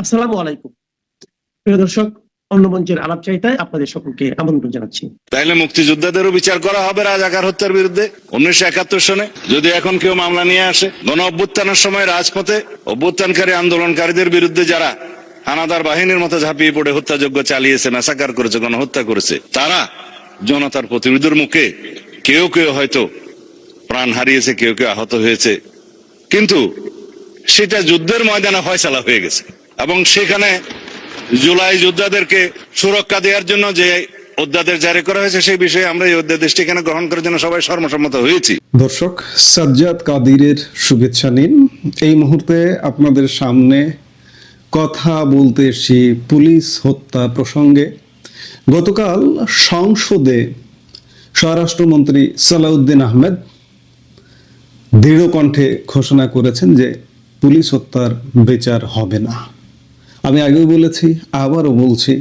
আসসালামু আলাইকুম প্রিয় দর্শক, অন্য মঞ্চের আলাপচারিতায় আপনাদের সকলকে আমন্ত্রণ জানাচ্ছি। তাইলে মুক্তিযোদ্ধাদেরও বিচার করা হবে রাজাকার হত্যার বিরুদ্ধে 1971 সনে। যদি এখন কেউ মামলা নিয়ে আসে, গণ অভ্যুত্থানের সময় রাজপথে অভ্যুত্থানকারী আন্দোলনকারীদের বিরুদ্ধে যারা হানাদার বাহিনীর মতো ঝাঁপিয়ে পড়ে হত্যাযজ্ঞ চালিয়েছে, ম্যাসাকার করেছে, গণহত্যা করেছে, তারা জনতার প্রতিনিধির মুখে কেউ কেউ হয়তো প্রাণ হারিয়েছে, কেউ কেউ আহত হয়েছে, কিন্তু সেটা যুদ্ধের ময়দানে ফয়সালা হয়ে গেছে। এবং সেখানে জুলাই যোদ্ধাদেরকে সুরক্ষা দেওয়ার জন্য যে অধ্যাদেশ জারি করা হয়েছে, সেই বিষয়ে আমরা এই অধ্যাদেশটি এখানে গ্রহণ করার জন্য সবাই সর্বসম্মত হয়েছি। দর্শক, সাজ্জাদ কাদিরের শুভেচ্ছা নিন। এই মুহূর্তে আপনাদের সামনে কথা বলতে এসেছি পুলিশ হত্যা প্রসঙ্গে। গতকাল সংসদে স্বরাষ্ট্রমন্ত্রী সালাউদ্দিন আহমেদ দৃঢ় কণ্ঠে ঘোষণা করেছেন যে পুলিশ হত্যার বিচার হবে না। আমি আগেও বলেছি, আবারও বলছি,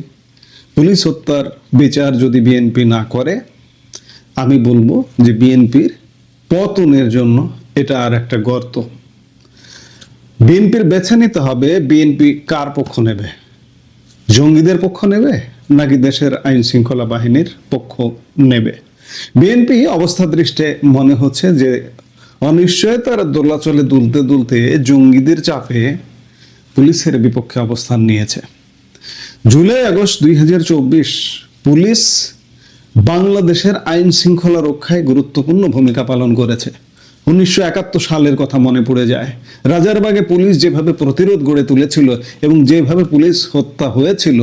পুলিশ হত্যার বিচার যদি বিএনপি না করে, আমি বলবো যে বিএনপির পতনের জন্য এটা আর একটা গর্ত। বিএনপির বেছে নিতে হবে বিএনপি কার পক্ষ নেবে, জঙ্গিদের পক্ষ নেবে নাকি দেশের আইন শৃঙ্খলা বাহিনীর পক্ষ নেবে। বিএনপি অবস্থা দৃষ্টে মনে হচ্ছে যে অনিশ্চয়তার দোলাচলে দুলতে দুলতে জঙ্গিদের চাপে পুলিশের বিপক্ষে অবস্থান নিয়েছে। জুলাই আগস্ট 2024 পুলিশ বাংলাদেশের আইন শৃঙ্খলা রক্ষায় গুরুত্বপূর্ণ ভূমিকা পালন করেছে। 1971 সালের কথা মনে পড়ে যায়। রাজারবাগে পুলিশ যেভাবে প্রতিরোধ গড়ে তুলেছিল এবং যেভাবে পুলিশ হত্যা হয়েছিল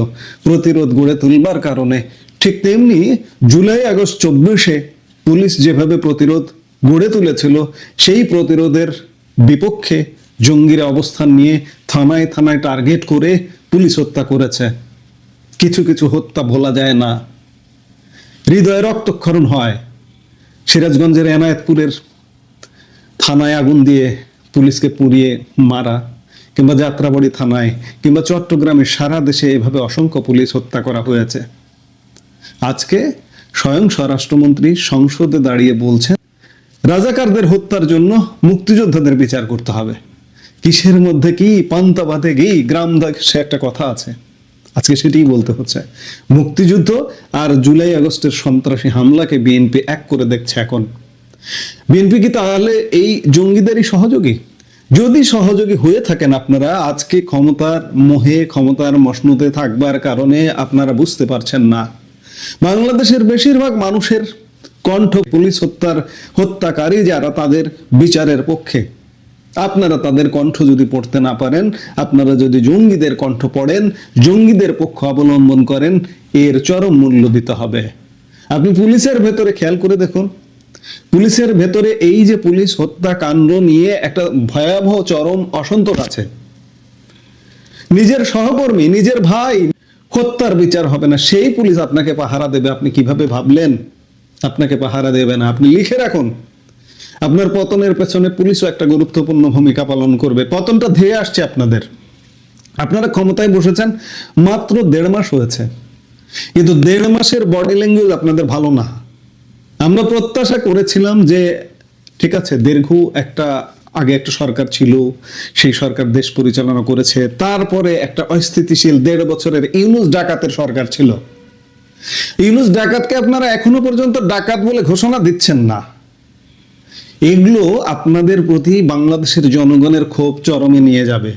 প্রতিরোধ গড়ে তুলবার কারণে, ঠিক তেমনি জুলাই আগস্ট 24-এ পুলিশ যেভাবে প্রতিরোধ গড়ে তুলেছিল, সেই প্রতিরোধের বিপক্ষে জঙ্গিরা অবস্থান নিয়ে থানায় থানায় টার্গেট করে পুলিশ হত্যা করেছে। কিছু কিছু হত্যা ভোলা যায় না, হৃদয়ে রক্তক্ষরণ হয়। সিরাজগঞ্জের এনায়েতপুরের থানায় আগুন দিয়ে পুলিশকে পুড়িয়ে মারা, কিংবা যাত্রাবাড়ি থানায়, কিংবা চট্টগ্রামে, সারা দেশে এভাবে অসংখ্য পুলিশ হত্যা করা হয়েছে। আজকে স্বয়ং স্বরাষ্ট্রমন্ত্রী সংসদে দাঁড়িয়ে বলছেন রাজাকারদের হত্যার জন্য মুক্তিযোদ্ধাদের বিচার করতে হবে। কিসের মধ্যে কি, পান্তা ভাতে কি, গ্রাম সে একটা কথা আছে, আজকে সেটাই বলতে হচ্ছে। মুক্তিযুদ্ধ আর জুলাই আগস্টের সন্ত্রাসী হামলাকে বিএনপি এক করে দেখছে এখন। বিএনপি কি তাহলে এই জঙ্গিদেরই সহযোগী? যদি সহযোগী হয়ে থাকেন আপনারা, আজকে ক্ষমতার মোহে, ক্ষমতার মসনদে থাকবার কারণে আপনারা বুঝতে পারছেন না বাংলাদেশের বেশিরভাগ মানুষের কণ্ঠ পুলিশ হত্যাকারী যারা, তাদের বিচারের পক্ষে। আপনারা তাদের কণ্ঠ যদি পড়তে না পারেন, আপনারা যদি জঙ্গিদের কণ্ঠ পড়েন, জঙ্গিদের পক্ষ অবলম্বন করেন, এর চরম মূল্য দিতে হবে। আপনি পুলিশের ভেতরে খেয়াল করে দেখুন, পুলিশের ভেতরে এই যে পুলিশ হত্যাকাণ্ড নিয়ে একটা ভয়াবহ চরম অসন্তোষ আছে। নিজের সহকর্মী, নিজের ভাই হত্যার বিচার হবে না, সেই পুলিশ আপনাকে পাহারা দেবে। আপনি কিভাবে ভাবলেন আপনাকে পাহারা দেবে না? আপনি লিখে রাখুন, আপনার পতনের পেছনে পুলিশও একটা গুরুত্বপূর্ণ ভূমিকা পালন করবে। পতনটা ধেয়ে আসছে আপনাদের। আপনারা ক্ষমতায় বসেছেন মাত্র 1.5 মাস হয়েছে, কিন্তু 1.5 মাসের বডি ল্যাঙ্গুয়েজ আপনাদের ভালো না। আমরা প্রত্যাশা করেছিলাম যে ঠিক আছে, আগে একটা সরকার ছিল, সেই সরকার দেশ পরিচালনা করেছে, তারপরে একটা অস্থিতিশীল 1.5 বছরের ইউনূস ডাকাতের সরকার ছিল। ইউনূস ডাকাতকে আপনারা এখনো পর্যন্ত ডাকাত বলে ঘোষণা দিচ্ছেন না। এগুলো আপনাদের প্রতি বাংলাদেশের জনগণের ক্ষোভ চরমে নিয়ে যাবে।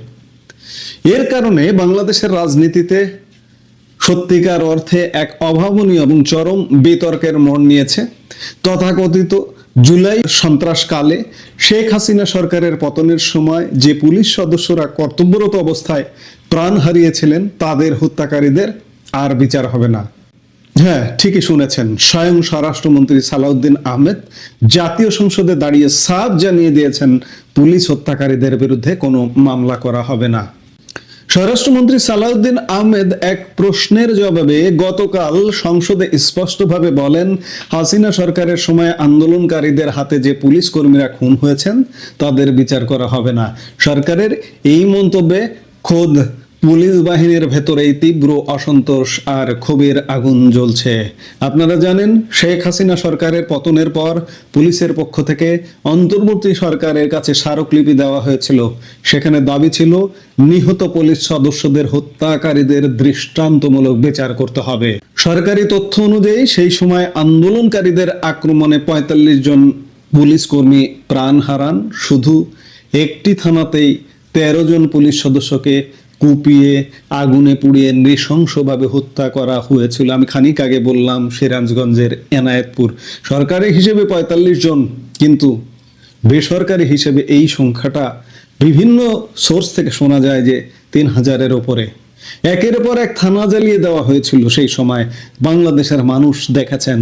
এর কারণে বাংলাদেশের রাজনীতিতে সত্যিকার অর্থে এক অভাবনীয় এবং চরম বিতর্কের মোড় নিয়েছে। তথাকথিত জুলাই সন্ত্রাসকালে শেখ হাসিনা সরকারের পতনের সময় যে পুলিশ সদস্যরা কর্তব্যরত অবস্থায় প্রাণ হারিয়েছিলেন, তাদের হত্যাকারীদের আর বিচার হবে না। হ্যাঁ, ঠিকই শুনেছেন, স্বয়ং স্বরাষ্ট্রমন্ত্রী সালাউদ্দিন আহমেদ জাতীয় সংসদে দাঁড়িয়ে সাফ জানিয়ে দিয়েছেন পুলিশ হত্যাকারীদের বিরুদ্ধে কোনো মামলা করা হবে না। স্বরাষ্ট্রমন্ত্রী সালাউদ্দিন আহমেদ এক প্রশ্নের জবাবে গতকাল সংসদে স্পষ্টভাবে বলেন, হাসিনা সরকারের সময় আন্দোলনকারীদের হাতে যে পুলিশ কর্মীরা খুন হয়েছেন তাদের বিচার করা হবে না। সরকারের এই মন্তব্যে খোদ পুলিশ বাহিনীর ভেতরেই তীব্র অসন্তোষ আর ক্ষোভের আগুন জ্বলছে। আপনারা জানেন, শেখ হাসিনা সরকারের পতনের পর পুলিশের পক্ষ থেকে অন্তর্বর্তী সরকারের কাছে স্মারকলিপি দেওয়া হয়েছিল। সেখানে দাবি ছিল নিহত পুলিশ সদস্যদের হত্যাকারীদের দৃষ্টান্তমূলক বিচার করতে হবে। সরকারি তথ্য অনুযায়ী সেই সময় আন্দোলনকারীদের আক্রমণে ৪৫ জন পুলিশ কর্মী প্রাণ হারান। শুধু একটি থানাতেই ১৩ জন পুলিশ সদস্যকে কুপিয়ে আগুনে পুড়িয়ে নৃশংসভাবে হত্যা করা হয়েছিল। আমি খানিক আগে বললাম সিরাজগঞ্জের এনায়েতপুর। সরকারি হিসেবে ৪৫ জন, কিন্তু বেসরকারি হিসেবে এই সংখ্যাটা বিভিন্ন সোর্স থেকে শোনা যায় যে ৩,০০০-এর ওপরে। একের পর এক থানা জ্বালিয়ে দেওয়া হয়েছিল সেই সময়, বাংলাদেশের মানুষ দেখেছেন।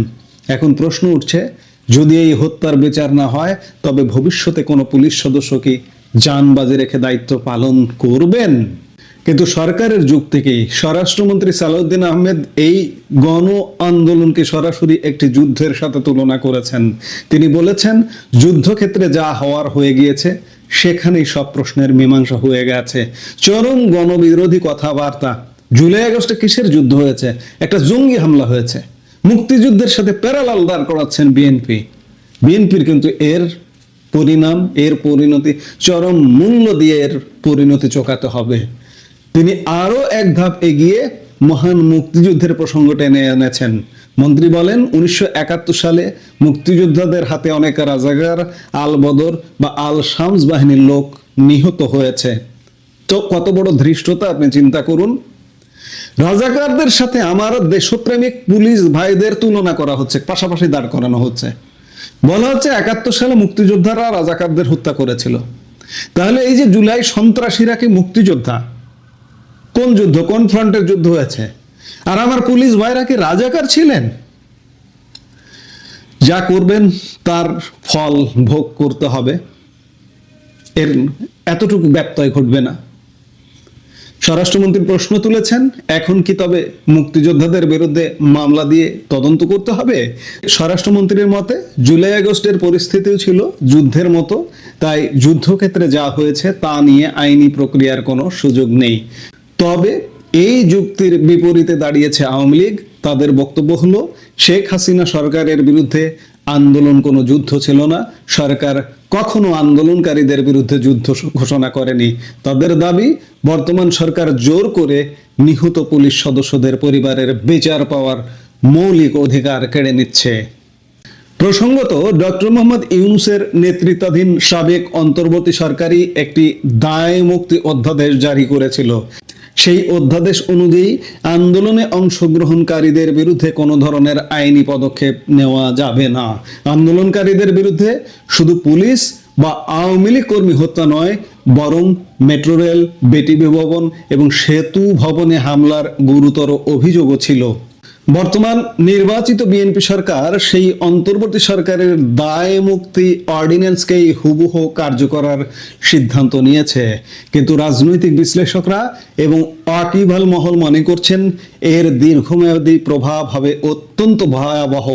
এখন প্রশ্ন উঠছে, যদি এই হত্যার বিচার না হয় তবে ভবিষ্যতে কোনো পুলিশ সদস্য কি জান বাজি রেখে দায়িত্ব পালন করবেন? কিন্তু সরকারের যুগ থেকেই স্বরাষ্ট্রমন্ত্রী সালাউদ্দিন আহমেদ এই গণ আন্দোলনকে সরাসরি একটি যুদ্ধের সাথে তুলনা করেছেন। তিনি বলেছেন, যুদ্ধক্ষেত্রে যা হওয়ার হয়ে গিয়েছে, সেখানেই সব প্রশ্নের মীমাংসা হয়ে গেছে। চরম গণবিরোধী কথাবার্তা। জুলাই আগস্টে কিসের যুদ্ধ হয়েছে? একটা জঙ্গি হামলা হয়েছে। মুক্তিযুদ্ধের সাথে প্যারালাল দাঁড় করাচ্ছেন বিএনপির কিন্তু এর পরিণাম, এর পরিণতি, চরম মূল্য দিয়ে এর পরিণতি চোকাতে হবে। তিনি আরো এক ধাপ এগিয়ে মহান মুক্তিযুদ্ধের প্রসঙ্গ টেনে এনেছেন। মন্ত্রী বলেন, ১৯৭১ সালে মুক্তিযোদ্ধাদের হাতে অনেক রাজাকার, আল বদর বা আল শামস বাহিনীর লোক নিহত হয়েছে। তো কত বড় ধৃষ্টতা আপনি চিন্তা করুন। রাজাকারদের সাথে আমার দেশপ্রেমিক পুলিশ ভাইদের তুলনা করা হচ্ছে, পাশাপাশি দাঁড় করানো হচ্ছে। বলা হচ্ছে ৭১ সালে মুক্তিযোদ্ধারা রাজাকারদের হত্যা করেছিল। তাহলে এই যে জুলাই সন্ত্রাসীরা কি মুক্তিযোদ্ধা? কোন যুদ্ধ, কোন ফ্রন্টের যুদ্ধ হয়েছে? আর আমার পুলিশ ভাইরা কি রাজাকার ছিলেন? যা করবেন তার ফল ভোগ করতে হবে, এর এতটুকু ব্যত্যয় ঘটবে না। স্বরাষ্ট্রমন্ত্রী প্রশ্ন তুলেছেন, এখন কি তবে মুক্তিযোদ্ধাদের বিরুদ্ধে মামলা দিয়ে তদন্ত করতে হবে? স্বরাষ্ট্রমন্ত্রীর মতে জুলাই আগস্টের পরিস্থিতিও ছিল যুদ্ধের মতো, তাই যুদ্ধক্ষেত্রে যা হয়েছে তা নিয়ে আইনি প্রক্রিয়ার কোনো সুযোগ নেই। তবে এই যুক্তির বিপরীতে দাঁড়িয়েছে আওয়ামী লীগ। তাদের বক্তব্য হলো, শেখ হাসিনা সরকারের বিরুদ্ধে আন্দোলন কোনো যুদ্ধ ছিল না, সরকার কখনো আন্দোলনকারীদের বিরুদ্ধে যুদ্ধ ঘোষণা করেনি। তাদের দাবি, বর্তমান সরকার জোর করে নিহত পুলিশ সদস্যদের পরিবারের বিচার পাওয়ার মৌলিক অধিকার কেড়ে নিচ্ছে। প্রসঙ্গত, ডক্টর মোহাম্মদ ইউনূসের নেতৃত্বাধীন সাবেক অন্তর্বর্তী সরকারই একটি দায় মুক্তি অধ্যাদেশ জারি করেছিল। সেই অধ্যাদেশ অনুযায়ী আন্দোলনে অংশগ্রহণকারীদের বিরুদ্ধে কোনো ধরনের আইনি পদক্ষেপ নেওয়া যাবে না। আন্দোলনকারীদের বিরুদ্ধে শুধু পুলিশ বা আওয়ামী লীগ কর্মী হত্যা নয়, বরং মেট্রো রেল, বিটিভি ভবন এবং সেতু ভবনে হামলার গুরুতর অভিযোগও ছিল। বর্তমান নির্বাচিত বিএনপি সরকার সেই অন্তর্বর্তী সরকারের দায় মুক্তি অর্ডিন্যান্সকেই হুবহু কার্যকরার সিদ্ধান্ত নিয়েছে। কিন্তু রাজনৈতিক বিশ্লেষকরা এবং ওয়াকিবহাল মহল মনে করছেন, এর দীর্ঘমেয়াদী প্রভাব হবে অত্যন্ত ভয়াবহ।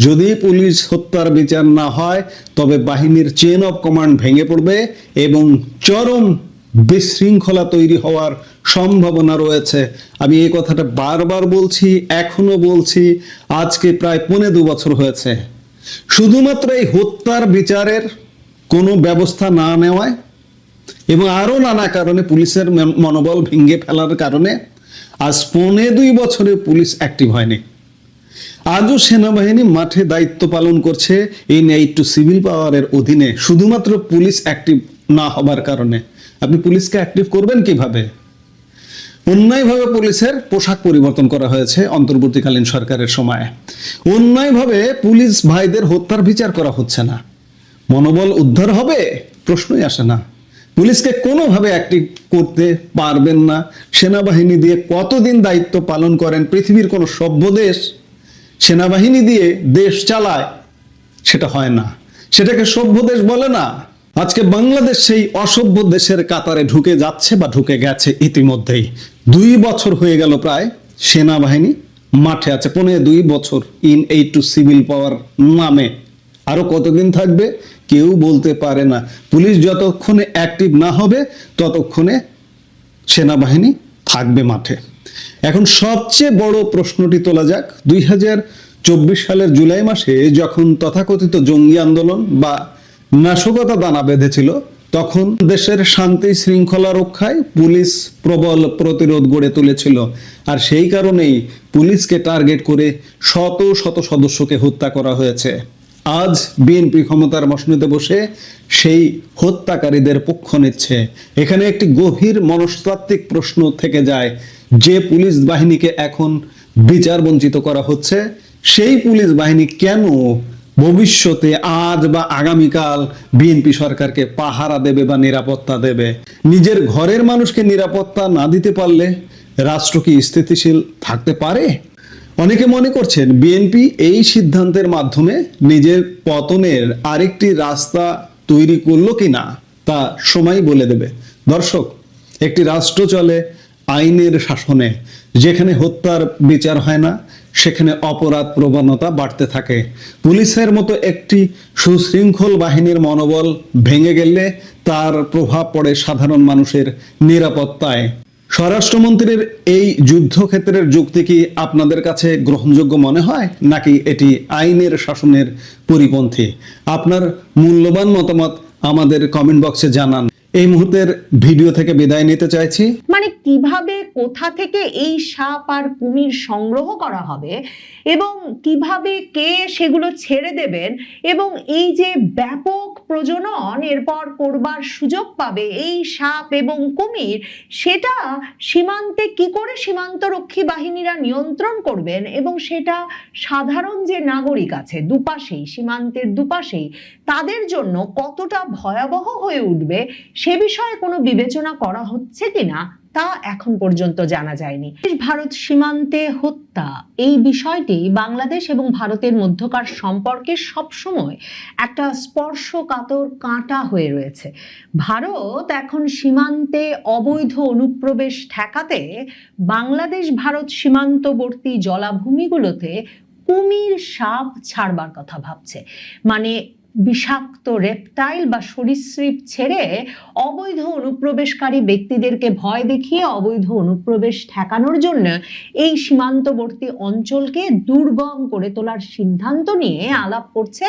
যদি পুলিশ হত্যার বিচার না হয় তবে বাহিনীর চেইন অফ কমান্ড ভেঙে পড়বে এবং চরম বিশৃঙ্খলা তৈরি হওয়ার সম্ভাবনা রয়েছে। আমি এই কথাটা বারবার বলছি, এখনো বলছি, আজকে প্রায় ২.৫ বছর হয়েছে। শুধুমাত্র এই হত্যার বিচারের কোনো ব্যবস্থা না নেওয়ায় এবং আরো নানা কারণে পুলিশের মনোবল ভেঙে ফেলার কারণে আজ ২.৫ বছরে পুলিশ অ্যাক্টিভ হয়নি। আজও সেনাবাহিনী মাঠে দায়িত্ব পালন করছে ইন এইড টু সিভিল পাওয়ারের অধীনে, শুধুমাত্র পুলিশ অ্যাক্টিভ না হবার কারণে। আপনি পুলিশকে অ্যাক্টিভ করবেন কিভাবে? অন্যায়ভাবে পুলিশের পোশাক পরিবর্তন করা হয়েছে অন্তর্বর্তীকালীন সরকারের সময়। অন্যায়ভাবে পুলিশ ভাইদের হত্যার বিচার করা হচ্ছে না। মনোবল উদ্ধার হবে? প্রশ্নই আসে না। পুলিশকে কোনোভাবে অ্যাক্টিভ করতে পারবেন না। সেনাবাহিনী দিয়ে কতদিন দায়িত্ব পালন করেন? পৃথিবীর কোনো সভ্য দেশ সেনাবাহিনী দিয়ে দেশ চালায়? সেটা হয় না, সেটাকে সভ্য দেশ বলে না। আজকে বাংলাদেশ সেই অসভ্য দেশের কাতারে ঢুকে যাচ্ছে বা ঢুকে গেছে ইতিমধ্যেই। ২ বছর হয়ে গেল প্রায় সেনাবাহিনী মাঠে আছে, ২.৫ বছর ইন এইড টু সিভিল পাওয়ার নামে। আরো কতদিন থাকবে কেউ বলতে পারে না। পুলিশ যতক্ষণে অ্যাক্টিভ না হবে ততক্ষণে সেনাবাহিনী থাকবে মাঠে। এখন সবচেয়ে বড় প্রশ্নটি তোলা যাক, 2024 সালের জুলাই মাসে যখন তথাকথিত জঙ্গি আন্দোলন বা নাশকতা দানা বেঁধেছিল, তখন দেশের শান্তি শৃঙ্খলা রক্ষায় পুলিশ প্রবল প্রতিরোধ গড়ে তুলেছিল, আর সেই কারণেই পুলিশকে টার্গেট করে শত শত সদস্যকে হত্যা করা হয়েছে। আজ বিএনপি ক্ষমতার মসনদে বসে সেই হত্যাকারীদের পক্ষ নিচ্ছে। এখানে একটি গভীর মনস্তাত্ত্বিক প্রশ্ন থেকে যায়, যে পুলিশ বাহিনীকে এখন বিচার বঞ্চিত করা হচ্ছে, সেই পুলিশ বাহিনী কেন ভবিষ্যতে আজ বা আগামীকাল বিএনপি সরকারকে পাহারা দেবে বা নিরাপত্তা দেবে? নিজের ঘরের মানুষকে নিরাপত্তা না দিতে পারলে রাষ্ট্র কি স্থিতিশীল থাকতে পারে? অনেকে মনে করছেন বিএনপি এই সিদ্ধান্তের মাধ্যমে নিজের পতনের আরেকটি রাস্তা তৈরি করলো কিনা তা সময় বলে দেবে। দর্শক, একটি রাষ্ট্র চলে আইনের শাসনে। যেখানে হত্যার বিচার হয় না, সেখানে অপরাধ প্রবণতা বাড়তে থাকে। পুলিশের মতো একটি সুশৃঙ্খল বাহিনীর মনোবল ভেঙে গেলে তার প্রভাব পড়ে সাধারণ মানুষের নিরাপত্তায়। স্বরাষ্ট্রমন্ত্রীর এই যুদ্ধক্ষেত্রের যুক্তি কি আপনাদের কাছে গ্রহণযোগ্য মনে হয়, নাকি এটি আইনের শাসনের পরিপন্থী? আপনার মূল্যবান মতামত আমাদের কমেন্ট বক্সে জানান। এই মুহূর্তের ভিডিও থেকে বিদায় নিতে চাইছি। মানে কিভাবে কোথা থেকে এই সাপ আর কুমির সংগ্রহ করা হবে এবং কিভাবে কে সেগুলো ছেড়ে দেবেন, এবং এই যে ব্যাপক প্রজনন এরপর করবার সুযোগ পাবে এই সাপ এবং কুমির, সেটা সীমান্তে কি করে সীমান্তরক্ষী বাহিনীরা নিয়ন্ত্রণ করবেন, এবং সেটা সাধারণ যে নাগরিক আছে দুপাশেই, সীমান্তের দুপাশেই, তাদের জন্য কতটা ভয়াবহ হয়ে উঠবে সে বিষয়ে কোনো বিবেচনা করা হচ্ছে কিনা তা এখন পর্যন্ত জানা যায়নি। ভারত সীমান্তে হত্যা এই বিষয়টি বাংলাদেশ এবং ভারতের মধ্যকার সম্পর্কে সবসময় একটা স্পর্শকাতর কাঁটা হয়ে রয়েছে। ভারত এখন সীমান্তে অবৈধ অনুপ্রবেশ ঠেকাতে বাংলাদেশ ভারত সীমান্তবর্তী জলাভূমিগুলোতে কুমির, সাপ ছাড়বার কথা ভাবছে। মানে বিষাক্ত রেপটাইল বা সরীসৃপ ছেড়ে অবৈধ অনুপ্রবেশকারী ব্যক্তিদেরকে ভয় দেখিয়ে অবৈধ অনুপ্রবেশ ঠেকানোর জন্য এই সীমান্তবর্তী অঞ্চলকে দুর্গম করে তোলার সিদ্ধান্ত নিয়ে আলাপ করছে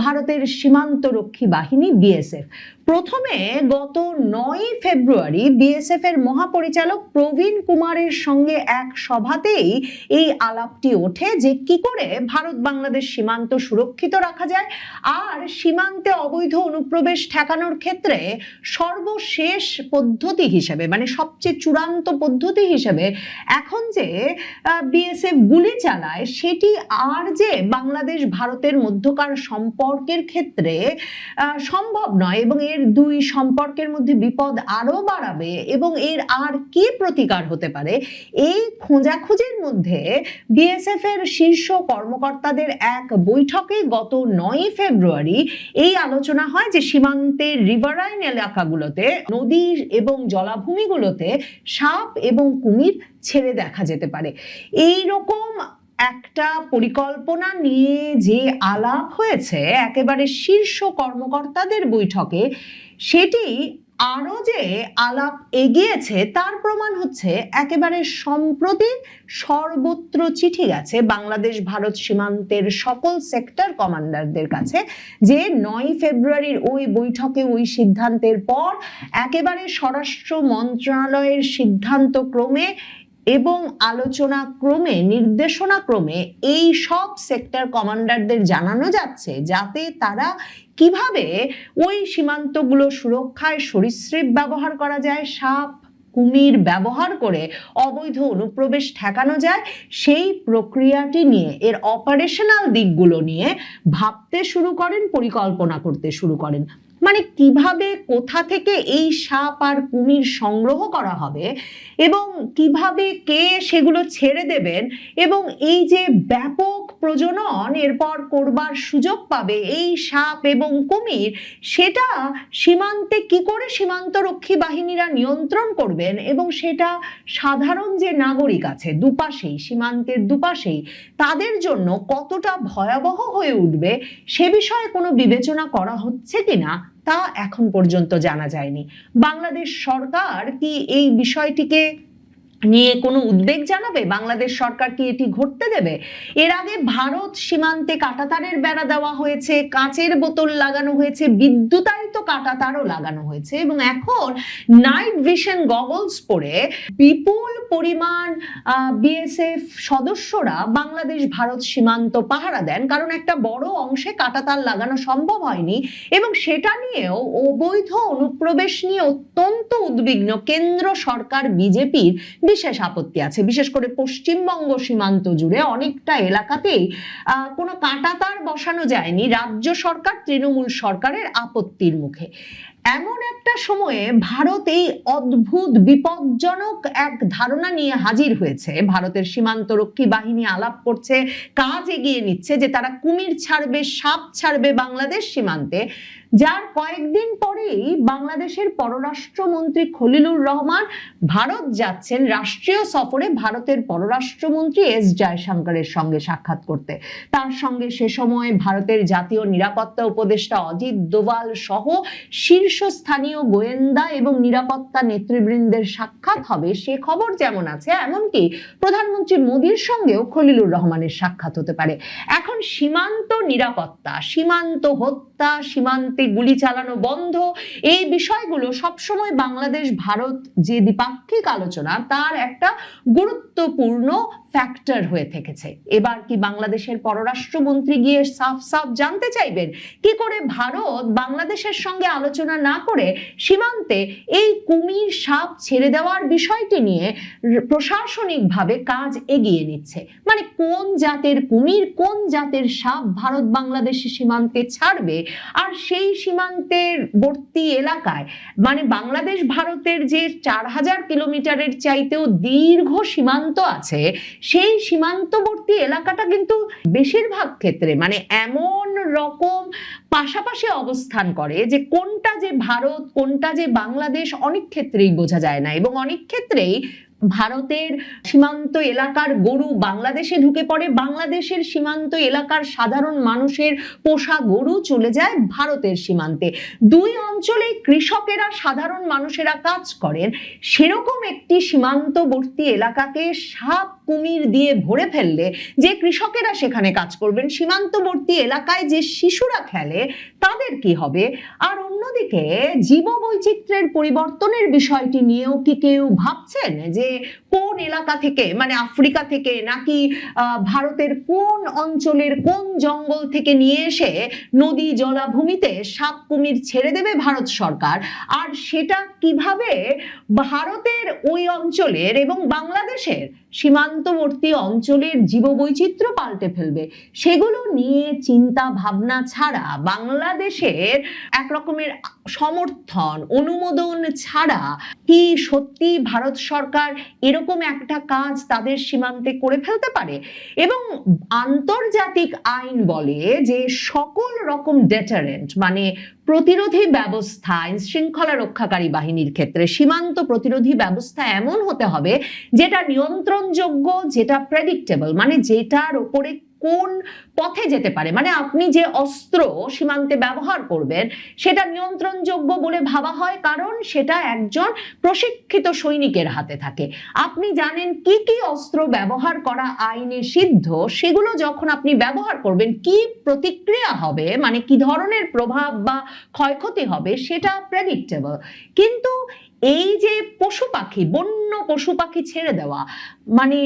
ভারতের সীমান্তরক্ষী বাহিনী বিএসএফ। প্রথমে গত 9 ফেব্রুয়ারি বিএসএফ এর মহাপরিচালক প্রবীণ কুমারের সঙ্গে এক সভাতেই এই আলাপটি ওঠে যে কি করে ভারত বাংলাদেশ সীমান্ত সুরক্ষিত রাখা যায়, আর সীমান্তে অবৈধ অনুপ্রবেশ ঠেকানোর ক্ষেত্রে সর্বশেষ পদ্ধতি হিসেবে, মানে সবচেয়ে চূড়ান্ত পদ্ধতি হিসেবে এখন যে বিএসএফ গুলি চালায়, সেটি আর যে বাংলাদেশ ভারতের মধ্যকার সম্পর্কের ক্ষেত্রে সম্ভব নয়, এবং এর দুই সম্পর্কের মধ্যে বিপদ আরো বাড়াবে, এবং এর আর কি প্রতিকার হতে পারে, এই খোঁজাখুঁজির মধ্যে বিএসএফ এর শীর্ষ কর্মকর্তাদের এক বৈঠকে গত 9 ফেব্রুয়ারি এই আলোচনা হয় যে সীমান্তের রিভারাইন এলাকাগুলোতে, নদী এবং জলাভূমিগুলোতে সাপ এবং কুমির ছেড়ে দেখা যেতে পারে। এই রকম একটা পরিকল্পনা নিয়ে যে আলাপ হয়েছে একেবারে শীর্ষ কর্মকর্তাদের বৈঠকে, সেটি আরো যে আলাপ এগিয়েছে তার প্রমাণ হচ্ছে একেবারে সম্প্রতি সর্বত্র চিঠি গেছে বাংলাদেশ ভারত সীমান্তের সকল সেক্টর কমান্ডারদের কাছে, যে 9 ফেব্রুয়ারির ওই বৈঠকে ওই সিদ্ধান্তের পর একেবারে স্বরাষ্ট্র মন্ত্রণালয়ের সিদ্ধান্ত ক্রমে এবং আলোচনা ক্রমে, নির্দেশনা ক্রমে এই সব সেক্টর কমান্ডারদের জানানো যাচ্ছে যাতে তারা কিভাবে ওই সীমান্তগুলো সুরক্ষায় সরীসৃপ ব্যবহার করা যায়, সাপ কুমির ব্যবহার করে অবৈধ অনুপ্রবেশ ঠেকানো যায়, সেই প্রক্রিয়াটি নিয়ে, এর অপারেশনাল দিকগুলো নিয়ে ভাবতে শুরু করেন, পরিকল্পনা করতে শুরু করেন। মানে কিভাবে কোথা থেকে এই সাপ আর কুমির সংগ্রহ করা হবে এবং কিভাবে কে সেগুলো ছেড়ে দেবেন, এবং এই যে ব্যাপক প্রজনন এরপর করবার সুযোগ পাবে এই সাপ এবং কুমির, সেটা সীমান্তে কি করে সীমান্তরক্ষী বাহিনীরা নিয়ন্ত্রণ করবেন, এবং সেটা সাধারণ যে নাগরিক আছে দুপাশেই, সীমান্তের দুপাশেই, তাদের জন্য কতটা ভয়াবহ হয়ে উঠবে সে বিষয়ে কোনো বিবেচনা করা হচ্ছে কিনা তা এখন পর্যন্ত জানা যায়নি। বাংলাদেশ সরকার কি এই বিষয়টিকে নিয়ে কোনো উদ্বেগ জানাবে? বাংলাদেশ সরকার কি এটি ঘটতে দেবে? এর আগে ভারত সীমান্তে কাঁটাতারের বেড়া দেওয়া হয়েছে, কাঁচের বোতল লাগানো হয়েছে, বিদ্যুতায়িত কাঁটাতারও লাগানো হয়েছে, এবং এখন নাইট ভিশন গগলস পরে বিপুল পরিমাণ বিএসএফ সদস্যরা বাংলাদেশ ভারত সীমান্ত পাহারা দেন, কারণ একটা বড় অংশে কাঁটাতার লাগানো সম্ভব হয়নি, এবং সেটা নিয়েও অবৈধ অনুপ্রবেশ নিয়ে অত্যন্ত উদ্বিগ্ন কেন্দ্র সরকার। বিজেপির বিশেষ আপত্তি আছে, বিশেষ করে পশ্চিমবঙ্গ সীমান্ত জুড়ে অনেকটা এলাকাতেই কোনো কাঁটাতার বসানো যায়নি, রাজ্য সরকার তৃণমূল সরকারের আপত্তির মুখে। এমন একটা সময়ে ভারত এই অদ্ভুত বিপজ্জনক এক ধারণা নিয়ে হাজির হয়েছে। ভারতের সীমান্তরক্ষী বাহিনী আলাপ করছে, কাজ এগিয়ে নিচ্ছে যে তারা কুমির ছাড়বে, সাপ ছাড়বে বাংলাদেশ সীমান্তে, যার কয়েকদিন পরেই বাংলাদেশের পররাষ্ট্রমন্ত্রী খলিলুর রহমান ভারত যাচ্ছেন রাষ্ট্রীয় সফরে ভারতের পররাষ্ট্রমন্ত্রী এস জয়শঙ্করের সঙ্গে সাক্ষাৎ করতে। তার সঙ্গে সে সময় ভারতের জাতীয় নিরাপত্তা উপদেষ্টা অজিত দোভাল সহ শীর্ষস্থানীয় গোয়েন্দা এবং নিরাপত্তা নেতৃবৃন্দের সাক্ষাৎ হবে, সে খবর যেমন আছে, এমনকি প্রধানমন্ত্রী মোদীর সঙ্গেও খলিলুর রহমানের সাক্ষাৎ হতে পারে। এখন সীমান্ত নিরাপত্তা, সীমান্ত হত্যা, সীমান্তে গুলি চালানো বন্ধ, এই বিষয়গুলো সবসময় বাংলাদেশ ভারত যে দ্বিপাক্ষিক আলোচনা তার একটা গুরুত্বপূর্ণ ফ্যাক্টর হয়ে থেকেছে। এবার কি বাংলাদেশের পররাষ্ট্রমন্ত্রী গিয়ে সাফ সাফ জানতে চাইবেন কি করে ভারত বাংলাদেশের সঙ্গে আলোচনা না করে সীমান্তে এই কুমির সাপ ছেড়ে দেওয়ার বিষয়টি নিয়ে প্রশাসনিকভাবে কাজ এগিয়ে নিচ্ছে? মানে কোন জাতের কুমির, কোন জাতের সাপ ভারত বাংলাদেশের সীমান্তে ছাড়বে, আর সেই সীমান্তের বর্তী এলাকায়, মানে বাংলাদেশ ভারতের যে 4000 কিলোমিটারের চাইতেও দীর্ঘ সীমান্ত আছে, সেই সীমান্তবর্তী এলাকাটা কিন্তু বেশিরভাগ ক্ষেত্রে মানে এমন রকম পাশাপাশি অবস্থান করে যে কোনটা যে ভারত কোনটা যে বাংলাদেশ অনেক ক্ষেত্রেই বোঝা যায় না, এবং অনেক ক্ষেত্রেই ভারতের সীমান্ত এলাকার গরু বাংলাদেশে ঢুকে পড়ে, বাংলাদেশের সীমান্ত এলাকার সাধারণ মানুষের পোষা গরু চলে যায় ভারতের সীমান্তে। দুই অঞ্চলে কৃষকেরা, সাধারণ মানুষেরা কাজ করেন, সেরকম একটি সীমান্তবর্তী এলাকাকে সাপ কুমির দিয়ে ভরে ফেললে যে কৃষকেরা সেখানে কাজ করবেন, সীমান্তবর্তী এলাকায় যে শিশুরা খেলে, তাদের কি হবে? আর অন্যদিকে জীববৈচিত্র্যের পরিবর্তনের বিষয়টি নিয়েও কি কেউ ভাবছেন যে কোন এলাকা থেকে, মানে আফ্রিকা থেকে নাকি ভারতের কোন অঞ্চলের কোন জঙ্গল থেকে নিয়ে এসে নদী জলাভূমিতে সাপ কুমির ছেড়ে দেবে ভারত সরকার, আর সেটা কিভাবে ভারতের ওই অঞ্চলের এবং বাংলাদেশের সীমান্তবর্তী অঞ্চলের জীববৈচিত্র্য পাল্টে ফেলবে, সেগুলো নিয়ে চিন্তা ভাবনা ছাড়া, বাংলাদেশের এক রকমের সমর্থন অনুমোদন ছাড়া কি সত্যি ভারত সরকার এরকম একটা কাজ তাদের সীমান্তে করে ফেলতে পারে? এবং আন্তর্জাতিক আইন বলে যে সকল রকম ডেটারেন্ট মানে প্রতিরোধী ব্যবস্থা, আইন শৃঙ্খলা রক্ষাকারী বাহিনীর ক্ষেত্রে সীমান্ত প্রতিরোধী ব্যবস্থা এমন হতে হবে যেটা নিয়ন্ত্রণযোগ্য, যেটা প্রেডিক্টেবল, মানে যেটার উপরে কোন পথে যেতে পারে, মানে আপনি যে অস্ত্র সীমান্তে ব্যবহার করবেন সেটা নিয়ন্ত্রণযোগ্য বলে ভাবা হয়, কারণ সেটা একজন প্রশিক্ষিত সৈনিকের হাতে থাকে। আপনি জানেন কি কি অস্ত্র ব্যবহার করা আইনে সিদ্ধ, সেগুলো যখন আপনি ব্যবহার করবেন কি প্রতিক্রিয়া হবে, মানে কি ধরনের প্রভাব বা ক্ষয়ক্ষতি হবে, সেটা প্রেডিক্টেবল। কিন্তু এই যে পশু পাখি, বন্য পশু পাখি ছেড়ে দেওয়া, মানে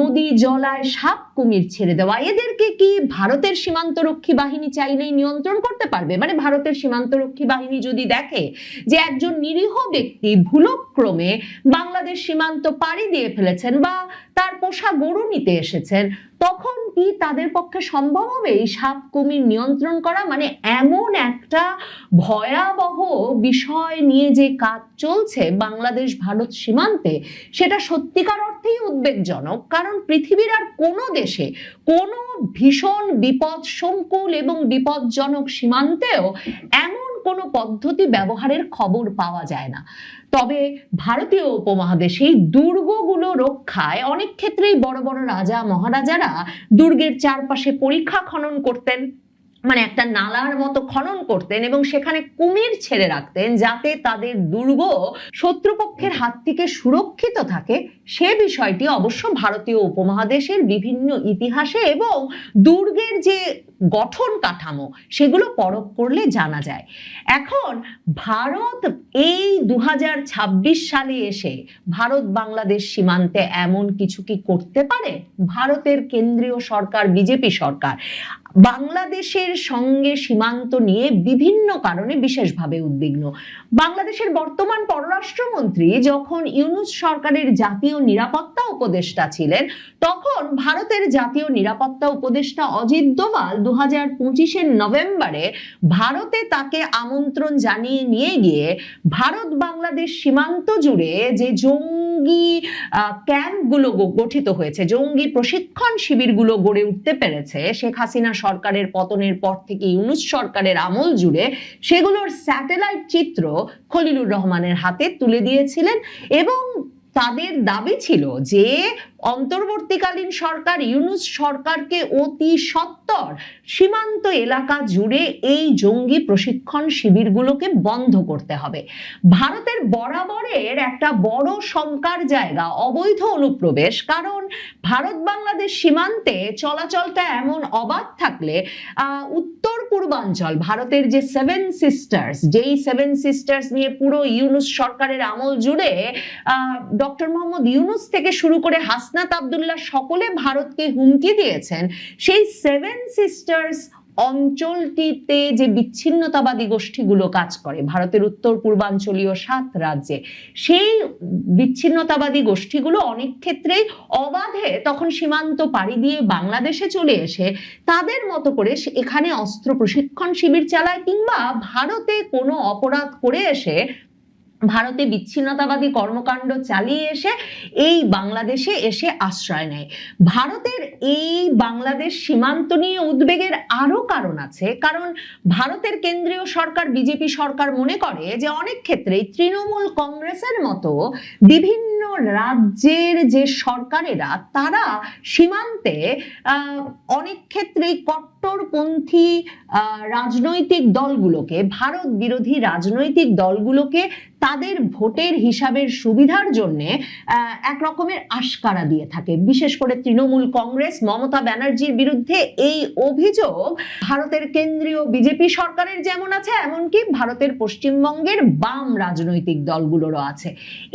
নদী জলায় সাপ কুমির ছেড়ে দেওয়া, এদেরকে কি ভারতের সীমান্তরক্ষী বাহিনী চাইলেই নিয়ন্ত্রণ করতে পারবে? মানে ভারতের সীমান্তরক্ষী বাহিনী যদি দেখে যে একজন নিরীহ ব্যক্তি ভুলক্রমে বাংলাদেশ সীমান্ত পাড়ি দিয়ে ফেলেছেন বা তার পোষা গরু নিতে এসেছেন, তখন কি তাদের পক্ষে সম্ভব হবে এই সাপ কুমির নিয়ন্ত্রণ করা? মানে এমন একটা ভয়াবহ বিষয় নিয়ে যে কাজ চলছে বাংলাদেশ ভারত সীমান্তে, সেটা সত্যিকার অর্থেই উদ্বেগজনক। কারণ পৃথিবীর আর কোনো দেশে কোনো ভীষণ বিপদ সংকুল এবং বিপজ্জনক সীমান্তেও এমন কোনো পদ্ধতি ব্যবহারের খবর পাওয়া যায় না। তবে ভারতীয় উপমহাদেশে দুর্গগুলো রক্ষায় অনেক ক্ষেত্রেই বড় বড় রাজা মহারাজারা দুর্গের চারপাশে পরিখা খনন করতেন, মানে একটা নালার মতো খনন করতেন এবং সেখানে কুমির ছেড়ে রাখতেন যাতে তাদের দুর্গ শত্রুপক্ষের হাত থেকে সুরক্ষিত থাকে, সে বিষয়টি অবশ্য ভারতীয় উপমহাদেশের বিভিন্ন ইতিহাসে এবং দুর্গের যে গঠন কাঠামো সেগুলো পরখ করলে জানা যায়। এখন ভারত এই 2026 সালে এসে ভারত বাংলাদেশ সীমান্তে এমন কিছু কি করতে পারে? ভারতের কেন্দ্রীয় সরকার, বিজেপি সরকার বাংলাদেশের সঙ্গে সীমান্ত নিয়ে বিভিন্ন কারণে বিশেষভাবে উদ্বিগ্ন। বাংলাদেশের বর্তমান পররাষ্ট্রমন্ত্রী যখন ইউনূস সরকারের জাতীয় নিরাপত্তা উপদেষ্টা ছিলেন, তখন ভারতের জাতীয় নিরাপত্তা উপদেষ্টা অজিত দোভাল 2025-এর নভেম্বরে ভারতে তাকে আমন্ত্রণ জানিয়ে নিয়ে গিয়ে ভারত বাংলাদেশ সীমান্ত জুড়ে যে জঙ্গি ক্যাম্পগুলো গঠিত হয়েছে, জঙ্গি প্রশিক্ষণ শিবিরগুলো গড়ে উঠতে পেরেছে শেখ হাসিনা সরকারের পতনের পর থেকে ইউনূস সরকারের আমল জুড়ে, সেগুলোর স্যাটেলাইট চিত্র খলিলুর রহমানের হাতে তুলে দিয়েছিলেন এবং তাদের দাবি ছিল যে অন্তর্বর্তীকালীন সরকার ইউনূস সরকারকে অতি সত্বর সীমান্ত এলাকা জুড়ে এই জঙ্গি প্রশিক্ষণ শিবিরগুলোকে বন্ধ করতে হবে। ভারতের বরাবরের একটা বড় শঙ্কার জায়গা অবৈধ অনুপ্রবেশ, কারণ ভারত বাংলাদেশ সীমান্তে চলাচলটা এমন অবাধ থাকলে উত্তর পূর্বাঞ্চল ভারতের যে সেভেন সিস্টার্স, যেই সেভেন সিস্টার্স নিয়ে পুরো ইউনূস সরকারের আমল জুড়ে ডক্টর মোহাম্মদ ইউনূস থেকে শুরু করে হাসনাত আব্দুল্লাহ সকলে ভারতকে হুমকি দিয়েছেন, সেই সেভেন সিস্টার্স অঞ্চলটিতে যে বিচ্ছিন্নতাবাদী গোষ্ঠীগুলো কাজ করে ভারতের উত্তর পূর্বাঞ্চলীয় 7 রাজ্যে, সেই বিচ্ছিন্নতাবাদী গোষ্ঠীগুলো অনেক ক্ষেত্রেই অবাধে তখন সীমান্ত পাড়ি দিয়ে বাংলাদেশে চলে এসে তাদের মতো করে এখানে অস্ত্র প্রশিক্ষণ শিবির চালায়, কিংবা ভারতে কোনো অপরাধ করে এসে ভারতে বিচ্ছিন্নতাবাদী কর্মকাণ্ড চালিয়ে এসে এই বাংলাদেশে এসে আশ্রয় নেয়। ভারতের এই বাংলাদেশ সীমান্ত নিয়ে উদ্বেগের আরো কারণ আছে, কারণ ভারতের কেন্দ্রীয় সরকার, বিজেপি সরকার মনে করে যে অনেক ক্ষেত্রেই তৃণমূল কংগ্রেসের মতো বিভিন্ন রাজ্যের যে সরকারেরা তারা সীমান্তে অনেক ক্ষেত্রেই কট্টরপন্থী রাজনৈতিক দলগুলোকে, ভারত বিরোধী রাজনৈতিক দলগুলোকে তাদের ভোটের হিসাবের সুবিধার জন্য এক রকমের আশকারা দিয়ে থাকে। বিশেষ করে তৃণমূল কংগ্রেস, মমতা ব্যানার্জির বিরুদ্ধে এই অভিযোগ ভারতের কেন্দ্রীয় বিজেপি সরকারের যেমন আছে, এমনকি ভারতের পশ্চিমবঙ্গের বাম রাজনৈতিক দলগুলোরও আছে।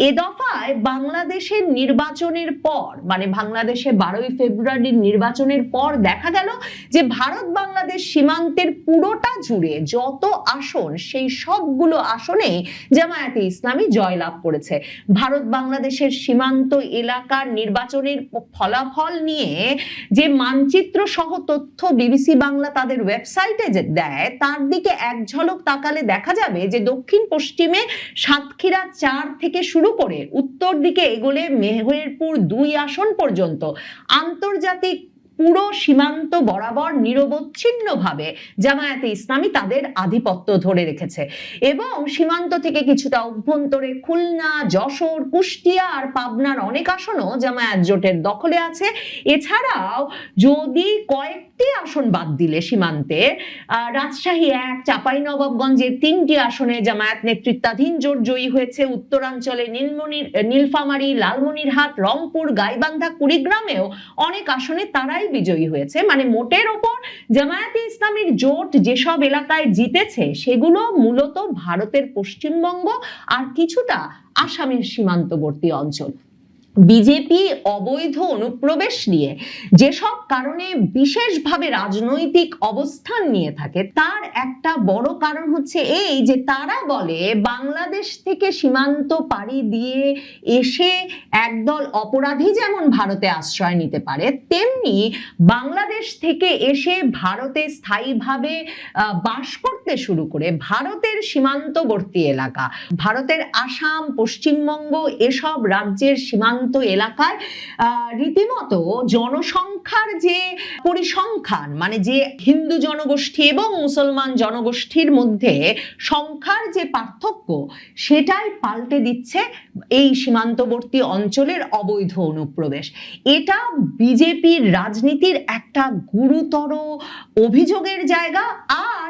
এ দফায় বাংলাদেশের নির্বাচনের পর, মানে বাংলাদেশে 12ই ফেব্রুয়ারির নির্বাচনের পর দেখা গেল যে ভারত বাংলাদেশ সীমান্তের পুরোটা জুড়ে যত আসন, সেই সবগুলো আসনে জামায়াতে ইসলামী জয়লাভ করেছে। ভারত বাংলাদেশের সীমান্ত এলাকার নির্বাচনের ফলাফল নিয়ে যে মানচিত্র সহ তথ্য বিবিসি বাংলা তাদের ওয়েবসাইটে যে দেয়, তার দিকে এক ঝলক তাকালে দেখা যাবে যে দক্ষিণ পশ্চিমে সাতক্ষীরা 4 থেকে শুরু করে উত্তর দিকে এগোলে মেহেরপুর 2 আসন পর্যন্ত আন্তর্জাতিক পুরো সীমান্ত বরাবর নিরবচ্ছিন্নভাবে জামায়াতে ইসলামী তাদের আধিপত্য ধরে রেখেছে এবং সীমান্ত থেকে কিছুটা অভ্যন্তরে খুলনা, যশোর, কুষ্টিয়া আর পাবনার অনেক আসনও জামায়াত জোটের দখলে আছে। এছাড়াও যদি কয়েকটি আসন বাদ দিলে সীমান্তে রাজশাহী 1, চাঁপাইনবাবগঞ্জের 3টি আসনে জামায়াত নেতৃত্বাধীন জোট জয়ী হয়েছে। উত্তরাঞ্চলে নীলফামারী, লালমনিরহাট, রংপুর, গাইবান্ধা, কুড়িগ্রামেও অনেক আসনে তারাই বিজয়ী হয়েছে। মানে মোটের ওপর জামায়াতে ইসলামীর জোট যেসব এলাকায় জিতেছে সেগুলো মূলত ভারতের পশ্চিমবঙ্গ আর কিছুটা আসামের সীমান্তবর্তী অঞ্চল। বিজেপি অবৈধ অনুপ্রবেশ নিয়ে যেসব কারণে বিশেষভাবে রাজনৈতিক অবস্থান নিয়ে থাকে, তার একটা বড় কারণ হচ্ছে এই যে তারা বলে বাংলাদেশ থেকে সীমান্ত পাড়ি দিয়ে এসে একদল অপরাধী যেমন ভারতে আশ্রয় নিতে পারে, তেমনি বাংলাদেশ থেকে এসে ভারতে স্থায়ীভাবে বাস করতে শুরু করে ভারতের সীমান্তবর্তী এলাকা, ভারতের আসাম, পশ্চিমবঙ্গ এসব রাজ্যের সীমান্ত সীমান্ত এলাকায় রীতিমতো জনসংখ্যার যে পরিসংখ্যান, মানে যে হিন্দু জনগোষ্ঠী এবং মুসলমান জনগোষ্ঠীর মধ্যে সংখ্যার যে পার্থক্য, সেটাই পাল্টে দিচ্ছে এই সীমান্তবর্তী অঞ্চলের অবৈধ অনুপ্রবেশ। এটা বিজেপির রাজনীতির একটা গুরুতর অভিযোগের জায়গা। আর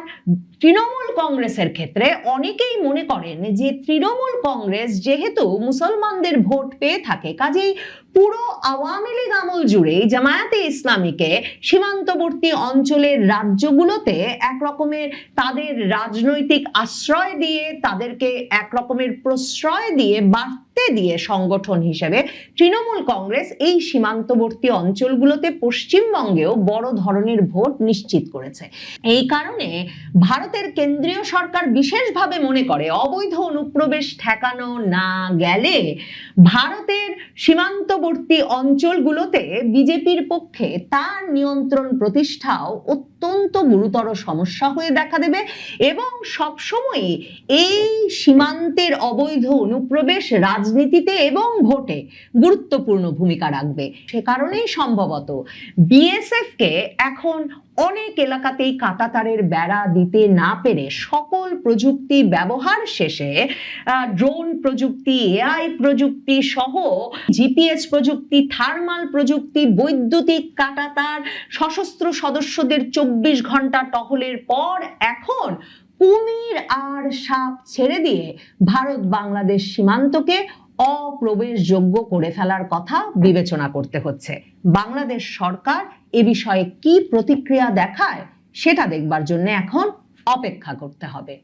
তৃণমূল কংগ্রেসের ক্ষেত্রে অনেকেই মনে করেন যে তৃণমূল কংগ্রেস যেহেতু মুসলমানদের ভোট পেয়ে থাকে, কাজেই পুরো আওয়ামী লীগ আমল জুড়েই জামায়াতে ইসলামীকে সীমান্তবর্তী অঞ্চলের রাজ্যগুলোতে এক রকমের তাদের রাজনৈতিক আশ্রয় দিয়ে, তাদেরকে এক রকমের প্রশ্রয় দিয়ে, বাড়তে দিয়ে সংগঠন হিসেবে তৃণমূল কংগ্রেস এই সীমান্তবর্তী অঞ্চলগুলোতে পশ্চিমবঙ্গেও বড় ধরনের ভোট নিশ্চিত করেছে। এই কারণে ভারতের কেন্দ্রীয় সরকার বিশেষভাবে মনে করে অবৈধ অনুপ্রবেশ ঠেকানো না গেলে ভারতের সীমান্তবর্তী অঞ্চলগুলোতে বিজেপির পক্ষে তার নিয়ন্ত্রণ প্রতিষ্ঠাও অত্যন্ত গুরুতর সমস্যা হয়ে দেখা দেবে এবং সবসময় এই সীমান্তের অবৈধ অনুপ্রবেশ রাজনীতিতে এবং ভোটে গুরুত্বপূর্ণ ভূমিকা রাখবে। সে কারণেই সম্ভবত বিএসএফ কে এখন অনেক এলাকাতেই কাঁটাতারের বেড়া দিতে না পেরে সকল প্রযুক্তি ব্যবহার শেষে ড্রোন প্রযুক্তি, এআই প্রযুক্তি সহ জিপিএস প্রযুক্তি, থার্মাল প্রযুক্তি, বৈদ্যুতিক কাঁটাতার, সশস্ত্র সদস্যদের 24 ঘন্টা টহলের পর এখন কুমির আর সাপ ছেড়ে দিয়ে ভারত বাংলাদেশ সীমান্তকে অপ্রবেশযোগ্য করে ফেলার কথা বিবেচনা করতে হচ্ছে। বাংলাদেশ সরকার এ বিষয়ে কি প্রতিক্রিয়া দেখায় সেটা দেখবার জন্য এখন অপেক্ষা করতে হবে।